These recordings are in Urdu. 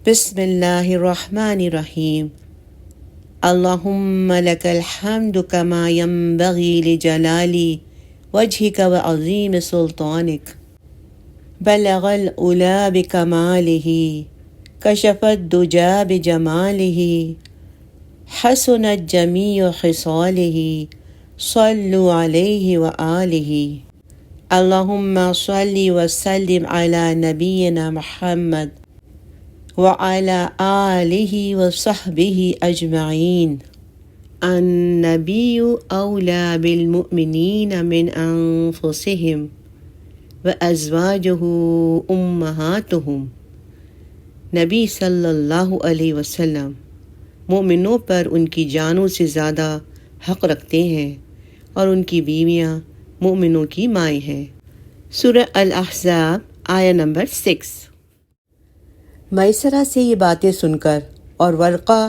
بسم اللہ الرحمن الرحیم۔ اللہم لک الحمد کما ینبغی لجلال وجہک وعظیم سلطانک، بلغ العلا بکمالہ، کشف الدجی بجمالہ، حسنت جمیع خصالہ، صلوا علیہ وآلہ۔ اللہم صلی وسلم علی نبینا محمد وعلی آلہ وصحبہ اجمعین۔ النبی اولی بالمؤمنین من انفسہم وازواجہ امہاتہم۔ نبی صلی اللہ علیہ وسلم مومنوں پر ان کی جانوں سے زیادہ حق رکھتے ہیں اور ان کی بیویاں مومنوں کی مائیں ہیں۔ سورہ الاحزاب آیہ نمبر 6۔ میسرہ سے یہ باتیں سن کر اور ورقہ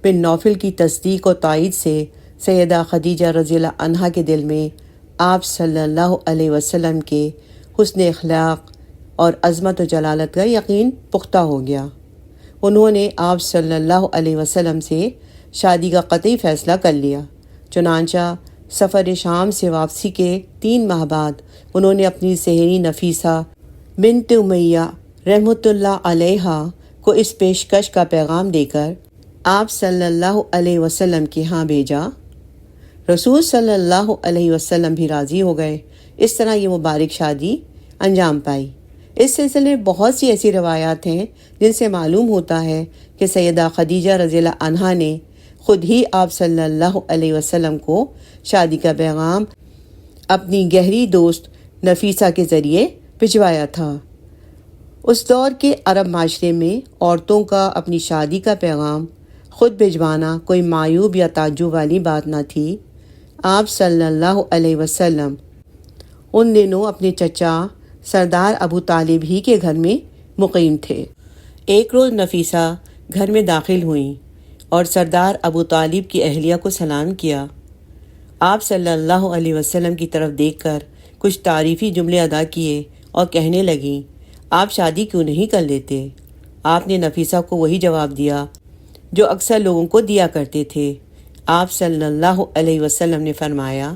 بن نوفل کی تصدیق و تائید سے سیدہ خدیجہ رضی اللہ عنہا کے دل میں آپ صلی اللہ علیہ وسلم کے حسن اخلاق اور عظمت و جلالت کا یقین پختہ ہو گیا۔ انہوں نے آپ صلی اللہ علیہ وسلم سے شادی کا قطعی فیصلہ کر لیا۔ چنانچہ سفر شام سے واپسی کے 3 ماہ بعد انہوں نے اپنی سہیلی نفیسہ بنت امیہ رحمۃ اللہ علیہا کو اس پیشکش کا پیغام دے کر آپ صلی اللہ علیہ وسلم کے ہاں بھیجا۔ رسول صلی اللہ علیہ وسلم بھی راضی ہو گئے۔ اس طرح یہ مبارک شادی انجام پائی۔ اس سلسلے میں بہت سی ایسی روایات ہیں جن سے معلوم ہوتا ہے کہ سیدہ خدیجہ رضی اللہ عنہا نے خود ہی آپ صلی اللہ علیہ وسلم کو شادی کا پیغام اپنی گہری دوست نفیسہ کے ذریعے بھجوایا تھا۔ اس دور کے عرب معاشرے میں عورتوں کا اپنی شادی کا پیغام خود بھجوانا کوئی معیوب یا تعجب والی بات نہ تھی۔ آپ صلی اللہ علیہ وسلم ان دنوں اپنے چچا سردار ابو طالب ہی کے گھر میں مقیم تھے۔ ایک روز نفیسہ گھر میں داخل ہوئیں اور سردار ابو طالب کی اہلیہ کو سلام کیا۔ آپ صلی اللہ علیہ وسلم کی طرف دیکھ کر کچھ تعریفی جملے ادا کیے اور کہنے لگیں، آپ شادی کیوں نہیں کر لیتے؟ آپ نے نفیسہ کو وہی جواب دیا جو اکثر لوگوں کو دیا کرتے تھے۔ آپ صلی اللہ علیہ وسلم نے فرمایا،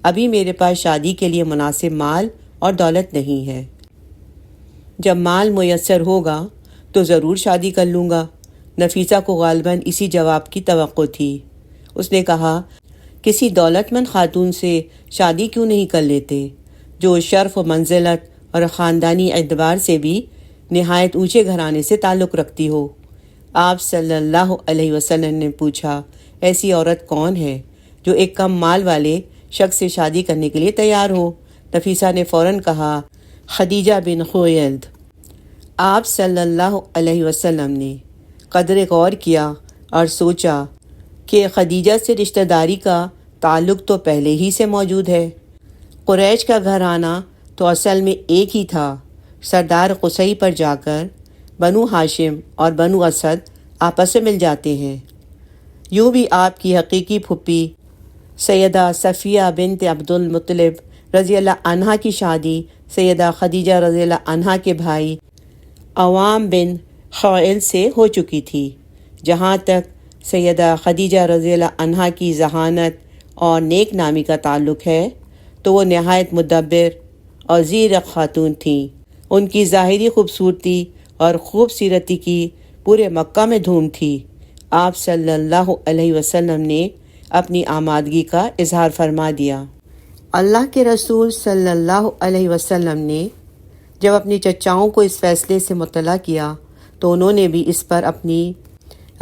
ابھی میرے پاس شادی کے لیے مناسب مال اور دولت نہیں ہے، جب مال میسر ہوگا تو ضرور شادی کر لوں گا۔ نفیسہ کو غالباً اسی جواب کی توقع تھی۔ اس نے کہا، کسی دولت مند خاتون سے شادی کیوں نہیں کر لیتے جو شرف و منزلت اور خاندانی اعتبار سے بھی نہایت اونچے گھرانے سے تعلق رکھتی ہو؟ آپ صلی اللہ علیہ وسلم نے پوچھا، ایسی عورت کون ہے جو ایک کم مال والے شخص سے شادی کرنے کے لیے تیار ہو؟ نفیسہ نے فوراً کہا، خدیجہ بن خویلد۔ آپ صلی اللہ علیہ وسلم نے قدر غور کیا اور سوچا کہ خدیجہ سے رشتہ داری کا تعلق تو پہلے ہی سے موجود ہے۔ قریش کا گھرانہ تو اصل میں ایک ہی تھا۔ سردار قصی پر جا کر بنو ہاشم اور بنو اسد آپس میں مل جاتے ہیں۔ یوں بھی آپ کی حقیقی پھپھی سیدہ صفیہ بنت عبد المطلب رضی اللہ عنہا کی شادی سیدہ خدیجہ رضی اللہ عنہا کے بھائی عوام بن خویلد سے ہو چکی تھی۔ جہاں تک سیدہ خدیجہ رضی اللہ عنہا کی ذہانت اور نیک نامی کا تعلق ہے تو وہ نہایت مدبر اور زیرک خاتون تھیں۔ ان کی ظاہری خوبصورتی اور خوب سیرتی کی پورے مکہ میں دھوم تھی۔ آپ صلی اللہ علیہ وسلم نے اپنی آمادگی کا اظہار فرما دیا۔ اللہ کے رسول صلی اللہ علیہ وسلم نے جب اپنی چچاؤں کو اس فیصلے سے مطلع کیا تو انہوں نے بھی اس پر اپنی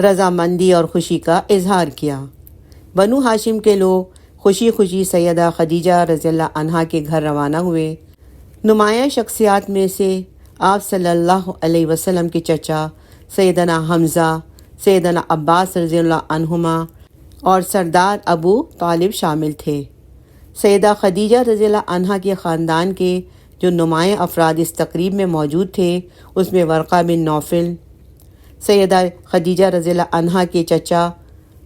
رضامندی اور خوشی کا اظہار کیا۔ بنو ہاشم کے لوگ خوشی خوشی سیدہ خدیجہ رضی اللہ عنہا کے گھر روانہ ہوئے۔ نمایاں شخصیات میں سے آپ صلی اللہ علیہ وسلم کے چچا سیدنا حمزہ، سیدنا عباس رضی اللہ عنہما اور سردار ابو طالب شامل تھے۔ سیدہ خدیجہ رضی اللہ عنہا کے خاندان کے جو نمایاں افراد اس تقریب میں موجود تھے اس میں ورقہ بن نوفل، سیدہ خدیجہ رضی اللہ عنہا کے چچا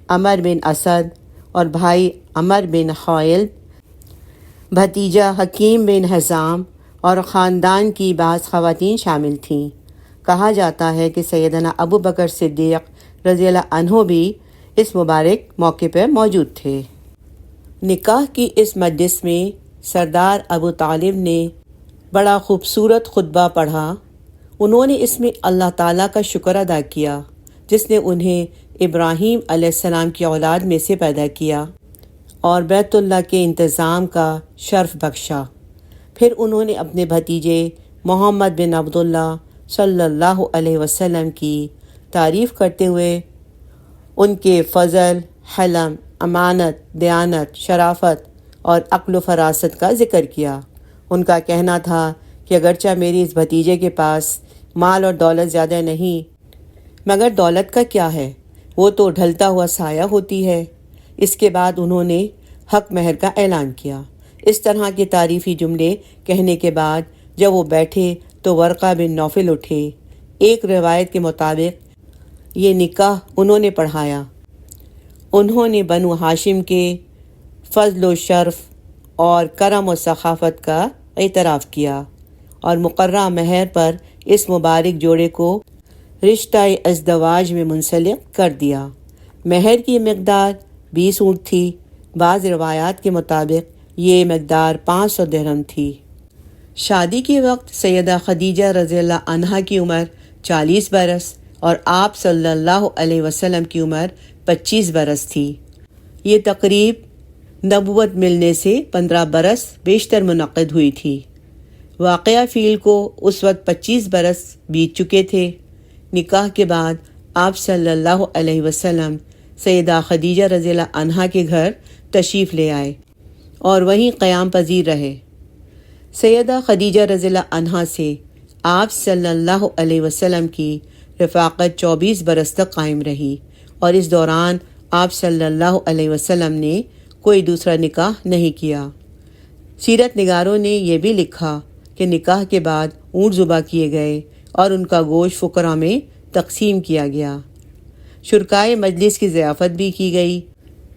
عمر بن اسد اور بھائی عمر بن خویلد، بھتیجا حکیم بن حزام اور خاندان کی بعض خواتین شامل تھیں۔ کہا جاتا ہے کہ سیدنا ابو بکر صدیق رضی اللہ عنہ بھی اس مبارک موقع پر موجود تھے۔ نکاح کی اس مجلس میں سردار ابو طالب نے بڑا خوبصورت خطبہ پڑھا۔ انہوں نے اس میں اللہ تعالیٰ کا شکر ادا کیا جس نے انہیں ابراہیم علیہ السلام کی اولاد میں سے پیدا کیا اور بیت اللہ کے انتظام کا شرف بخشا۔ پھر انہوں نے اپنے بھتیجے محمد بن عبداللہ صلی اللہ علیہ وسلم کی تعریف کرتے ہوئے ان کے فضل، حلم، امانت، دیانت، شرافت اور عقل و فراست کا ذکر کیا۔ ان کا کہنا تھا کہ اگرچہ میری اس بھتیجے کے پاس مال اور دولت زیادہ نہیں، مگر دولت کا کیا ہے، وہ تو ڈھلتا ہوا سایہ ہوتی ہے۔ اس کے بعد انہوں نے حق مہر کا اعلان کیا۔ اس طرح کے تعریفی جملے کہنے کے بعد جب وہ بیٹھے تو ورقہ بن نوفل اٹھے۔ ایک روایت کے مطابق یہ نکاح انہوں نے پڑھایا۔ انہوں نے بنو ہاشم کے فضل و شرف اور کرم و سخاوت کا اعتراف کیا اور مقررہ مہر پر اس مبارک جوڑے کو رشتہ ازدواج میں منسلک کر دیا۔ مہر کی مقدار 20 اونٹ تھی۔ بعض روایات کے مطابق یہ مقدار 500 درہم تھی۔ شادی کے وقت سیدہ خدیجہ رضی اللہ عنہا کی عمر 40 برس اور آپ صلی اللہ علیہ وسلم کی عمر 25 برس تھی۔ یہ تقریب نبوت ملنے سے 15 برس بیشتر منعقد ہوئی تھی۔ واقعہ فیل کو اس وقت 25 برس بیت چکے تھے۔ نکاح کے بعد آپ صلی اللہ علیہ وسلم سیدہ خدیجہ رضی اللہ عنہا کے گھر تشریف لے آئے اور وہیں قیام پذیر رہے۔ سیدہ خدیجہ رضی اللہ عنہا سے آپ صلی اللہ علیہ وسلم کی رفاقت 24 برس تک قائم رہی اور اس دوران آپ صلی اللہ علیہ وسلم نے کوئی دوسرا نکاح نہیں کیا۔ سیرت نگاروں نے یہ بھی لکھا کہ نکاح کے بعد اونٹ ذبح کیے گئے اور ان کا گوشت فقراء میں تقسیم کیا گیا۔ شرکائے مجلس کی ضیافت بھی کی گئی۔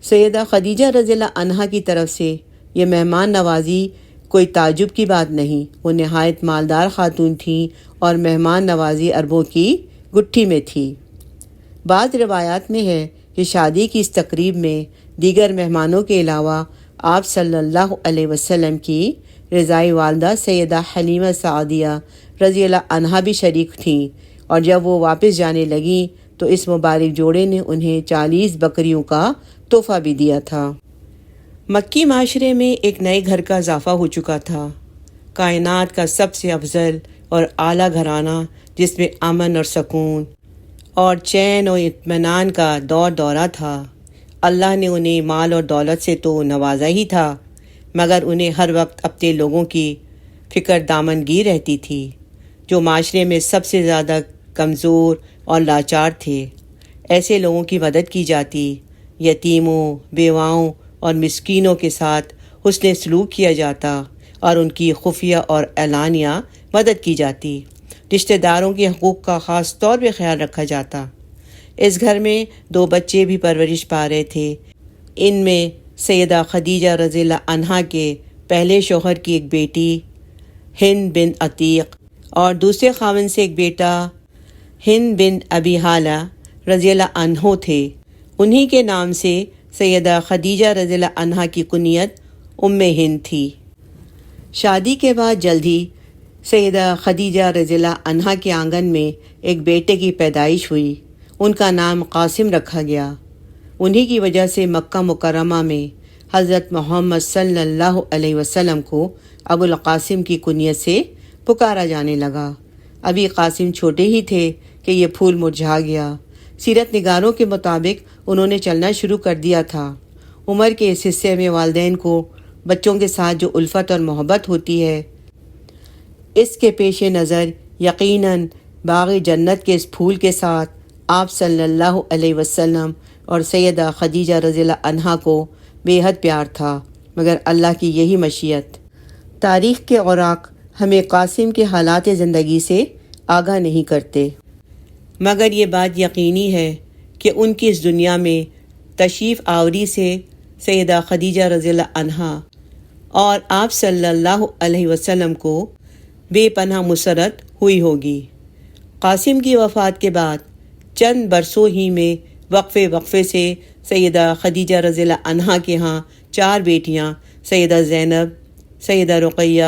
سیدہ خدیجہ رضی اللہ عنہا کی طرف سے یہ مہمان نوازی کوئی تعجب کی بات نہیں۔ وہ نہایت مالدار خاتون تھیں اور مہمان نوازی اربوں کی گٹھی میں تھی۔ بعض روایات میں ہے کہ شادی کی اس تقریب میں دیگر مہمانوں کے علاوہ آپ صلی اللہ علیہ وسلم کی رضائی والدہ سیدہ حلیمہ سعدیہ رضی اللہ عنہا بھی شریک تھیں، اور جب وہ واپس جانے لگیں تو اس مبارک جوڑے نے انہیں 40 بکریوں کا تحفہ بھی دیا تھا۔ مکی معاشرے میں ایک نئے گھر کا اضافہ ہو چکا تھا۔ کائنات کا سب سے افضل اور اعلیٰ گھرانہ جس میں امن اور سکون اور چین و اطمینان کا دور دورہ تھا۔ اللہ نے انہیں مال اور دولت سے تو نوازا ہی تھا، مگر انہیں ہر وقت اپنے لوگوں کی فکر دامنگیر رہتی تھی جو معاشرے میں سب سے زیادہ کمزور اور لاچار تھے۔ ایسے لوگوں کی مدد کی جاتی، یتیموں، بیواؤں اور مسکینوں کے ساتھ حسن سلوک کیا جاتا اور ان کی خفیہ اور اعلانیہ مدد کی جاتی۔ رشتہ داروں کے حقوق کا خاص طور پہ خیال رکھا جاتا۔ اس گھر میں 2 بچے بھی پرورش پا رہے تھے۔ ان میں سیدہ خدیجہ رضی اللہ عنہا کے پہلے شوہر کی ایک بیٹی ہند بن عتیق اور دوسرے خاوند سے ایک بیٹا ہند بن ابی حالہ رضی اللہ عنہ تھے۔ انہی کے نام سے سیدہ خدیجہ رضی اللہ عنہا کی کنیت ام ہند تھی۔ شادی کے بعد جلد ہی سیدہ خدیجہ رضی اللہ عنہا کے آنگن میں ایک بیٹے کی پیدائش ہوئی۔ ان کا نام قاسم رکھا گیا۔ انہی کی وجہ سے مکہ مکرمہ میں حضرت محمد صلی اللہ علیہ وسلم کو ابو القاسم کی کنیت سے پکارا جانے لگا۔ ابھی قاسم چھوٹے ہی تھے کہ یہ پھول مرجھا گیا۔ سیرت نگاروں کے مطابق انہوں نے چلنا شروع کر دیا تھا۔ عمر کے اس حصے میں والدین کو بچوں کے ساتھ جو الفت اور محبت ہوتی ہے، اس کے پیش نظر یقیناً باغ جنت کے اس پھول کے ساتھ آپ صلی اللہ علیہ وسلم اور سیدہ خدیجہ رضی اللہ عنہا کو بے حد پیار تھا، مگر اللہ کی یہی مشیت۔ تاریخ کے اوراق ہمیں قاسم کے حالات زندگی سے آگاہ نہیں کرتے، مگر یہ بات یقینی ہے کہ ان کی اس دنیا میں تشریف آوری سے سیدہ خدیجہ رضی اللہ عنہا اور آپ صلی اللہ علیہ وسلم کو بے پناہ مسرت ہوئی ہوگی۔ قاسم کی وفات کے بعد چند برسوں ہی میں وقفے سے سیدہ خدیجہ رضی اللہ عنہا کے ہاں 4 بیٹیاں سیدہ زینب، سیدہ رقیہ،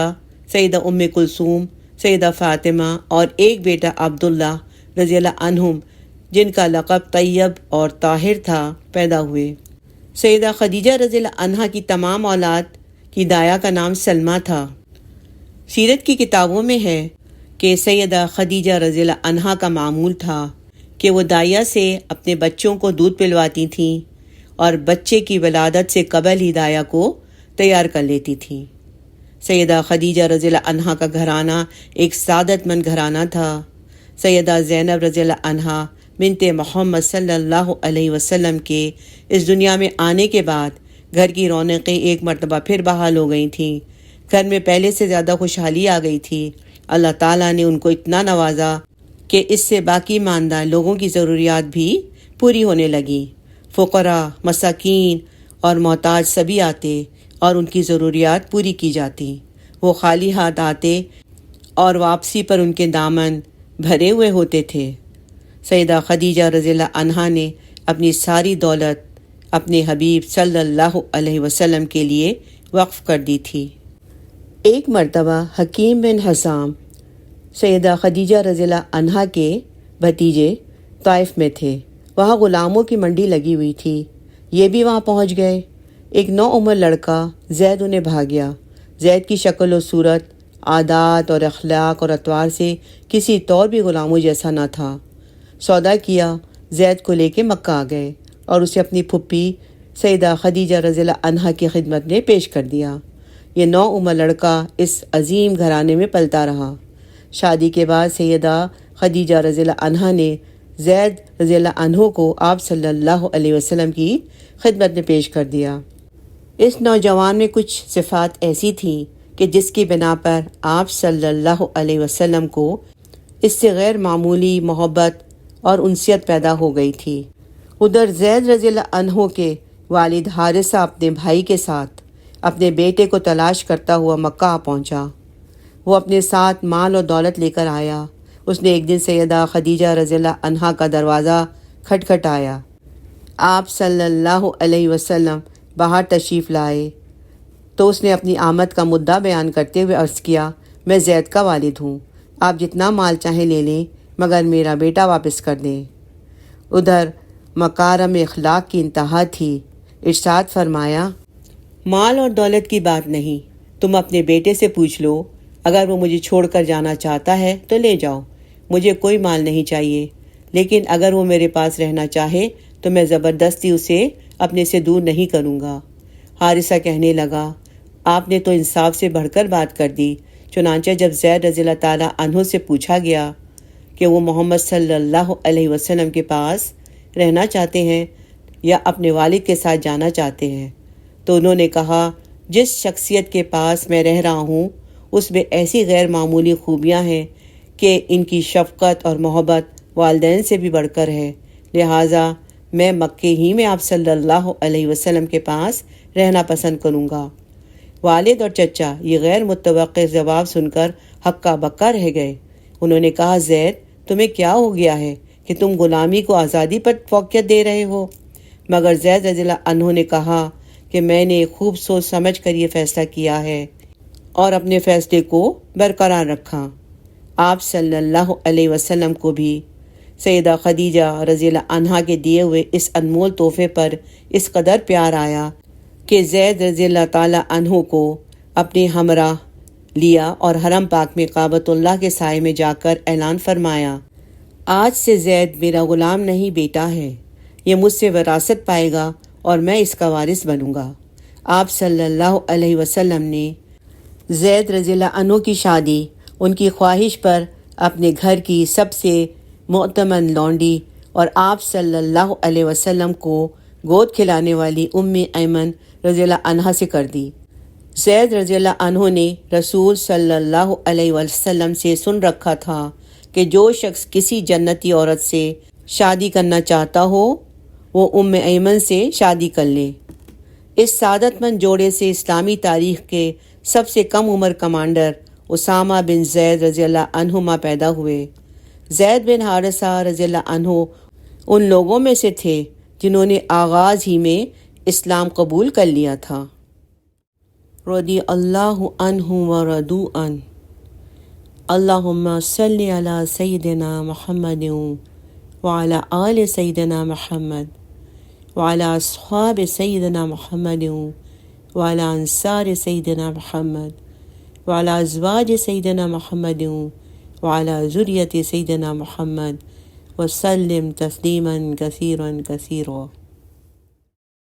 سیدہ ام کلثوم، سیدہ فاطمہ اور ایک بیٹا عبداللہ رضی اللہ عنہم جن کا لقب طیب اور طاہر تھا پیدا ہوئے۔ سیدہ خدیجہ رضی اللہ عنہا کی تمام اولاد کی دایا کا نام سلمہ تھا۔ سیرت کی کتابوں میں ہے کہ سیدہ خدیجہ رضی اللہ عنہا کا معمول تھا کہ وہ دائیا سے اپنے بچوں کو دودھ پلواتی تھیں اور بچے کی ولادت سے قبل ہی دایا کو تیار کر لیتی تھیں۔ سیدہ خدیجہ رضی اللہ عنہا کا گھرانہ ایک سعادت مند گھرانہ تھا۔ سیدہ زینب رضی اللہ عنہا بنت محمد صلی اللہ علیہ وسلم کے اس دنیا میں آنے کے بعد گھر کی رونقیں ایک مرتبہ پھر بحال ہو گئی تھیں۔ گھر میں پہلے سے زیادہ خوشحالی آ گئی تھی۔ اللہ تعالیٰ نے ان کو اتنا نوازا کہ اس سے باقی ماندہ لوگوں کی ضروریات بھی پوری ہونے لگیں۔ فقراء، مساکین اور محتاج سبھی آتے اور ان کی ضروریات پوری کی جاتی۔ وہ خالی ہاتھ آتے اور واپسی پر ان کے دامن بھرے ہوئے ہوتے تھے۔ سیدہ خدیجہ رضی اللہ عنہا نے اپنی ساری دولت اپنے حبیب صلی اللہ علیہ وسلم کے لیے وقف کر دی تھی۔ ایک مرتبہ حکیم بن حسام سیدہ خدیجہ رضی اللہ عنہا کے بھتیجے طائف میں تھے۔ وہاں غلاموں کی منڈی لگی ہوئی تھی۔ یہ بھی وہاں پہنچ گئے۔ ایک نوعمر لڑکا زید انہیں بھاگیا۔ زید کی شکل و صورت، عادات اور اخلاق اور اطوار سے کسی طور بھی غلاموں جیسا نہ تھا۔ سودا کیا، زید کو لے کے مکہ آ گئے اور اسے اپنی پھپھی سیدہ خدیجہ رضی اللہ عنہا کی خدمت میں پیش کر دیا۔ یہ نوعمر لڑکا اس عظیم گھرانے میں پلتا رہا۔ شادی کے بعد سیدہ خدیجہ رضی اللہ عنہا نے زید رضی اللہ عنہ کو آپ صلی اللہ علیہ وسلم کی خدمت میں پیش کر دیا۔ اس نوجوان میں کچھ صفات ایسی تھیں کہ جس کی بنا پر آپ صلی اللہ علیہ وسلم کو اس سے غیر معمولی محبت اور انسیت پیدا ہو گئی تھی۔ ادھر زید رضی اللہ عنہ کے والد حارثہ اپنے بھائی کے ساتھ اپنے بیٹے کو تلاش کرتا ہوا مکہ آ پہنچا۔ وہ اپنے ساتھ مال اور دولت لے کر آیا۔ اس نے ایک دن سیدہ خدیجہ رضی اللہ عنہا کا دروازہ کھٹکھٹایا۔ آپ صلی اللہ علیہ وسلم باہر تشریف لائے تو اس نے اپنی آمد کا مدعا بیان کرتے ہوئے عرض کیا، میں زید کا والد ہوں، آپ جتنا مال چاہیں لے لیں مگر میرا بیٹا واپس کر دیں۔ ادھر مکارم اخلاق کی انتہا تھی۔ ارشاد فرمایا، مال اور دولت کی بات نہیں، تم اپنے بیٹے سے پوچھ لو، اگر وہ مجھے چھوڑ کر جانا چاہتا ہے تو لے جاؤ، مجھے کوئی مال نہیں چاہیے، لیکن اگر وہ میرے پاس رہنا چاہے تو میں زبردستی اسے اپنے سے دور نہیں کروں گا۔ حارثہ کہنے لگا، آپ نے تو انصاف سے بڑھ کر بات کر دی۔ چنانچہ جب زید رضی اللہ تعالیٰ عنہ سے پوچھا گیا کہ وہ محمد صلی اللہ علیہ وسلم کے پاس رہنا چاہتے ہیں یا اپنے والد کے ساتھ جانا چاہتے ہیں، تو انہوں نے کہا، جس شخصیت کے پاس میں رہ رہا ہوں اس میں ایسی غیر معمولی خوبیاں ہیں کہ ان کی شفقت اور محبت والدین سے بھی بڑھ کر ہے، لہٰذا میں مکے ہی میں آپ صلی اللہ علیہ وسلم کے پاس رہنا پسند کروں گا۔ والد اور چچا یہ غیر متوقع جواب سن کر ہکا بکا رہ گئے۔ انہوں نے کہا، زید تمہیں کیا ہو گیا ہے کہ تم غلامی کو آزادی پر فوقیت دے رہے ہو؟ مگر زید رضی اللہ عنہ نے کہا کہ میں نے خوب سوچ سمجھ کر یہ فیصلہ کیا ہے اور اپنے فیصلے کو برقرار رکھا۔ آپ صلی اللہ علیہ وسلم کو بھی سیدہ خدیجہ رضی اللہ عنہا کے دیے ہوئے اس انمول تحفے پر اس قدر پیار آیا کہ زید رضی اللہ تعالیٰ عنہ کو اپنے ہمراہ لیا اور حرم پاک میں کعبۃ اللہ کے سائے میں جا کر اعلان فرمایا، آج سے زید میرا غلام نہیں بیٹا ہے، یہ مجھ سے وراثت پائے گا اور میں اس کا وارث بنوں گا۔ آپ صلی اللہ علیہ وسلم نے زید رضی اللہ عنہ کی شادی ان کی خواہش پر اپنے گھر کی سب سے معتمد لونڈی اور آپ صلی اللہ علیہ وسلم کو گود کھلانے والی ام ایمن رضی اللہ عنہا سے کر دی۔ زید رضی اللہ عنہ نے رسول صلی اللہ علیہ وسلم سے سن رکھا تھا کہ جو شخص کسی جنتی عورت سے شادی کرنا چاہتا ہو وہ ام ایمن سے شادی کر لے۔ اس سعادت مند جوڑے سے اسلامی تاریخ کے سب سے کم عمر کمانڈر اسامہ بن زید رضی اللہ عنہما پیدا ہوئے۔ زید بن حارثہ رضی اللہ عنہ ان لوگوں میں سے تھے جنہوں نے آغاز ہی میں اسلام قبول کر لیا تھا۔ رضی اللہ عنہ ورضوا عنہ۔ اللہم صلی علی سیدنا محمد وعلی آل سیدنا محمد وعلی اصحاب سیدنا محمد وعلی انصار سیدنا محمد وعلی ازواج سیدنا محمد وعلی ذریت سیدنا محمد وسلم تسلیما کثیرا کثیرا۔